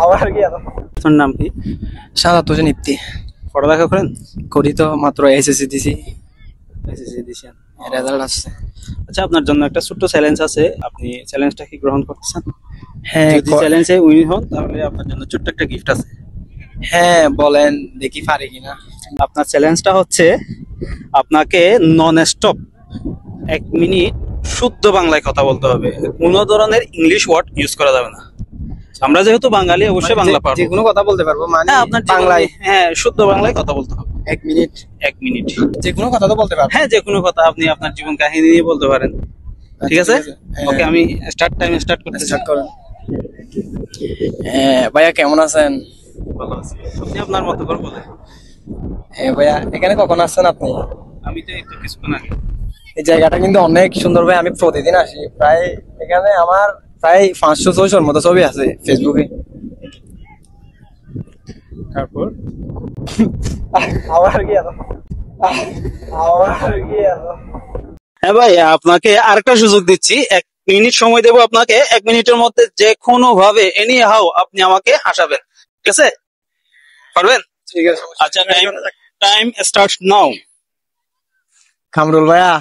আবার কি আপনার নাম কি? সাদা তো নিপ্তি পড়ালেখা করেন? করি তো, মাত্র এসএসসি দিছি, এসএসসি দিছেন? রেজাল্ট আসছে। আচ্ছা, আপনার জন্য একটা ছোট্ট চ্যালেঞ্জ আছে, আপনি চ্যালেঞ্জটা কি গ্রহণ করতেছেন? হ্যাঁ যদি চ্যালেঞ্জে উইন হন তাহলে আপনার জন্য ছোট্ট একটা গিফট আছে। হ্যাঁ বলেন, দেখি পারি কিনা। আপনার চ্যালেঞ্জটা হচ্ছে আপনাকে নন স্টপ 1 মিনিট শুদ্ধ বাংলায় কথা বলতে হবে, কোনো ধরনের ইংলিশ ওয়ার্ড ইউজ করা যাবে না। আমরা যেহেতু বাঙালি অবশ্যই বাংলা পারবো। যে কোনো কথা বলতে পারবো মানে হ্যাঁ, আপনার বাংলায়? হ্যাঁ, শুদ্ধ বাংলায় কথা বলতে হবে। 1 মিনিট? 1 মিনিট যে কোনো কথা তো বলতে পারবো? হ্যাঁ, যে কোনো কথা আপনি আপনার জীবন কাহিনী নিয়ে বলতে পারেন। ঠিক আছে, ওকে, আমি স্টার্ট করতে স্টার্ট করেন। ভাইয়া কেমন আছেন? ভালো আছি, আপনি আপনার মতো করে বলেন। ভাইয়া এখানে কখন আসছেন আপনি? আমি তো এই তো কিছুক্ষণ আগে। এই জায়গাটা কিন্তু অনেক সুন্দর ভাই, আমি প্রতিদিন আসি প্রায়। এখানে আমার প্রায় 500-600-র মতো ছবি আছে ফেসবুকে। তারপর আবার কি আবার কি হ্যাঁ ভাই, আপনাকে আরেকটা সুযোগ দিচ্ছি, 1 মিনিট সময় দেবো আপনাকে। 1 মিনিটের মধ্যে যে কোনো ভাবে এনি হাউ আপনি আমাকে হাসাবেন, ঠিক আছে? পারবেন? ঠিক আছে। আচ্ছা, টাইম স্টার্ট নাও। কামরুল ভাইয়া,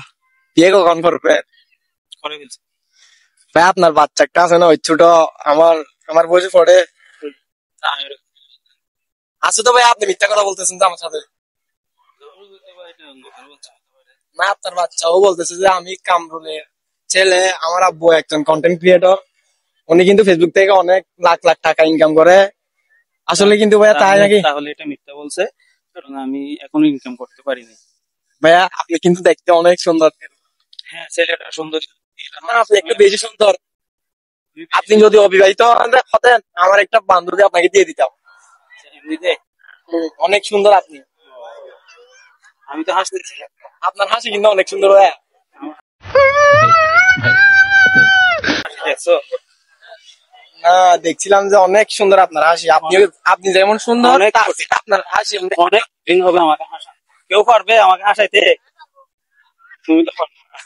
বিয়ে কখন করবেন? করে ফেলছি। ভাই আপনার বাচ্চা একটা আছে না, ওই ছোট, আমার আমার বয়সে পড়ে আছে তো ভাই। আপনি মিথ্যা কথা বলতেছেন তো আমার সাথে। না, আপনার বাচ্চাও বলতেছে যে আমি কামরুলের ছেলে। আমার আব্বু একজন কন্টেন্ট ক্রিয়েটর, উনি কিন্তু ফেসবুক থেকে অনেক লাখ লাখ টাকা ইনকাম করে। আসলে কিন্তু ভাইয়া তাই নাকি? তাহলে এটা মিথ্যা বলছে, কারণ আমি এখনো ইনকাম করতে পারিনি। ভাইয়া আপনি কিন্তু দেখতে অনেক সুন্দর। হ্যাঁ, ছেলেটা সুন্দর। না, আপনি একটু বেশি সুন্দর। আপনি যদি অবিবাহিত হতেন, আমার একটা বান্ধবী আপনাকে দিয়ে দিতাম। এমনিতে অনেক সুন্দর আপনি। আমি তো হাসতেছি। আপনার হাসি কিন্তু অনেক সুন্দর ভাইয়া। দেখছো? না, দেখছিলাম যে অনেক সুন্দর আপনার হাসি। আপনি যেমন সুন্দর, আপনার হাসি অনেক দিন হবে আমাকে হাসা। কেউ পারবে আমাকে হাসাইতে? তুমি তো পারবে না।